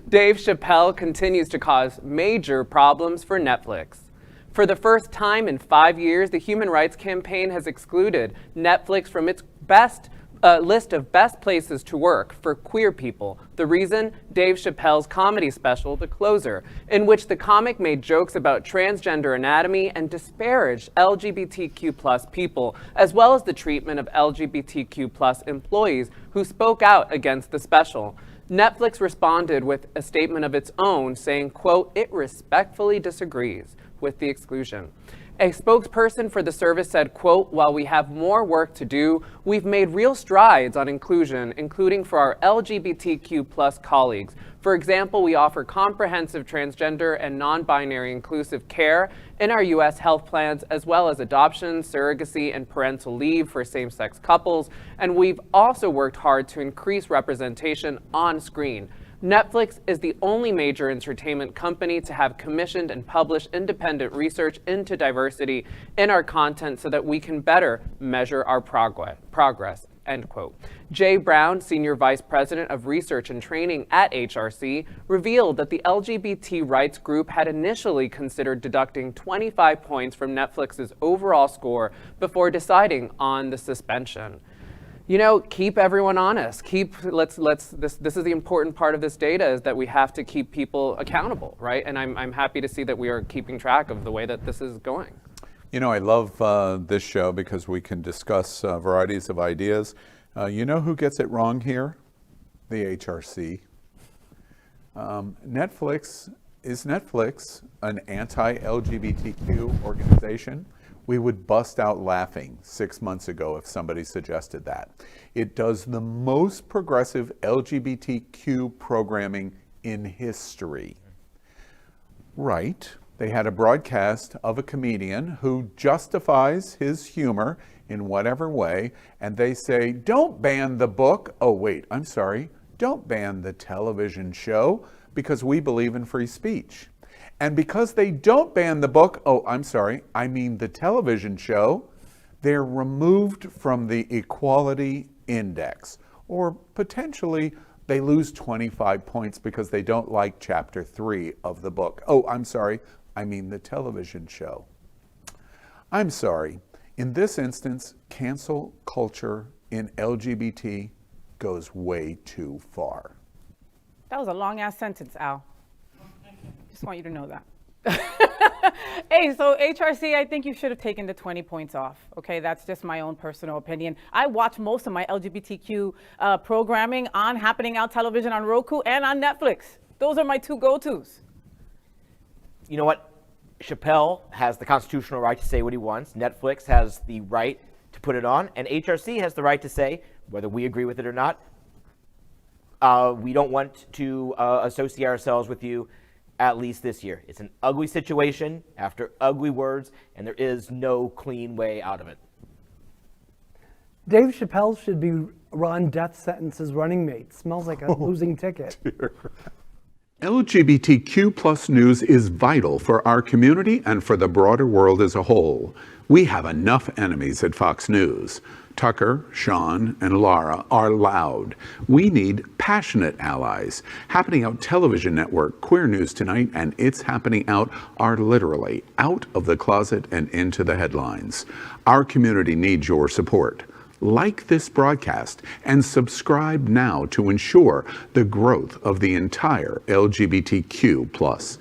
Dave Chappelle continues to cause major problems for Netflix. For the first time in 5 years, the Human Rights Campaign has excluded Netflix from its list of best places to work for queer people. The reason? Dave Chappelle's comedy special, The Closer, in which the comic made jokes about transgender anatomy and disparaged LGBTQ+ people, as well as the treatment of LGBTQ+ employees who spoke out against the special. Netflix responded with a statement of its own saying, quote, "It respectfully disagrees with the exclusion." A spokesperson for the service said, quote, "While we have more work to do, we've made real strides on inclusion, including for our LGBTQ+ colleagues. For example, we offer comprehensive transgender and non-binary inclusive care in our U.S. health plans, as well as adoption, surrogacy, and parental leave for same-sex couples, and we've also worked hard to increase representation on screen." Netflix is the only major entertainment company to have commissioned and published independent research into diversity in our content so that we can better measure our progress, end quote. Jay Brown, Senior Vice President of Research and Training at HRC, revealed that the LGBT rights group had initially considered deducting 25 points from Netflix's overall score before deciding on the suspension. You know, keep everyone honest. This is the important part of this data, is that we have to keep people accountable, right? And I'm happy to see that we are keeping track of the way that this is going. You know, I love this show because we can discuss varieties of ideas. You know who gets it wrong here? The HRC. Is Netflix an anti-LGBTQ organization? We would bust out laughing 6 months ago if somebody suggested that. It does the most progressive LGBTQ programming in history. Right. They had a broadcast of a comedian who justifies his humor in whatever way, and they say, don't ban the book. Oh, wait, I'm sorry. Don't ban the television show because we believe in free speech. And because they don't ban the book, oh, I'm sorry, I mean the television show, they're removed from the equality index. Or potentially they lose 25 points because they don't like chapter 3 of the book. Oh, I'm sorry, I mean the television show. I'm sorry, in this instance, cancel culture in LGBT goes way too far. That was a long ass sentence, Al. Just want you to know that. Hey, so HRC, I think you should have taken the 20 points off. Okay, that's just my own personal opinion. I watch most of my LGBTQ programming on Happening Out Television on Roku and on Netflix. Those are my two go-tos. You know what? Chappelle has the constitutional right to say what he wants. Netflix has the right to put it on. And HRC has the right to say, whether we agree with it or not, we don't want to associate ourselves with you, at least this year. It's an ugly situation after ugly words, and there is no clean way out of it. Dave Chappelle should be Ron Death Sentence's running mate. Smells like a losing ticket. Dear. LGBTQ+ news is vital for our community and for the broader world as a whole. We have enough enemies at Fox News. Tucker, Sean, and Laura are loud. We need passionate allies. Happening Out Television Network, Queer News Tonight, and It's Happening Out are literally out of the closet and into the headlines. Our community needs your support. Like this broadcast and subscribe now to ensure the growth of the entire LGBTQ+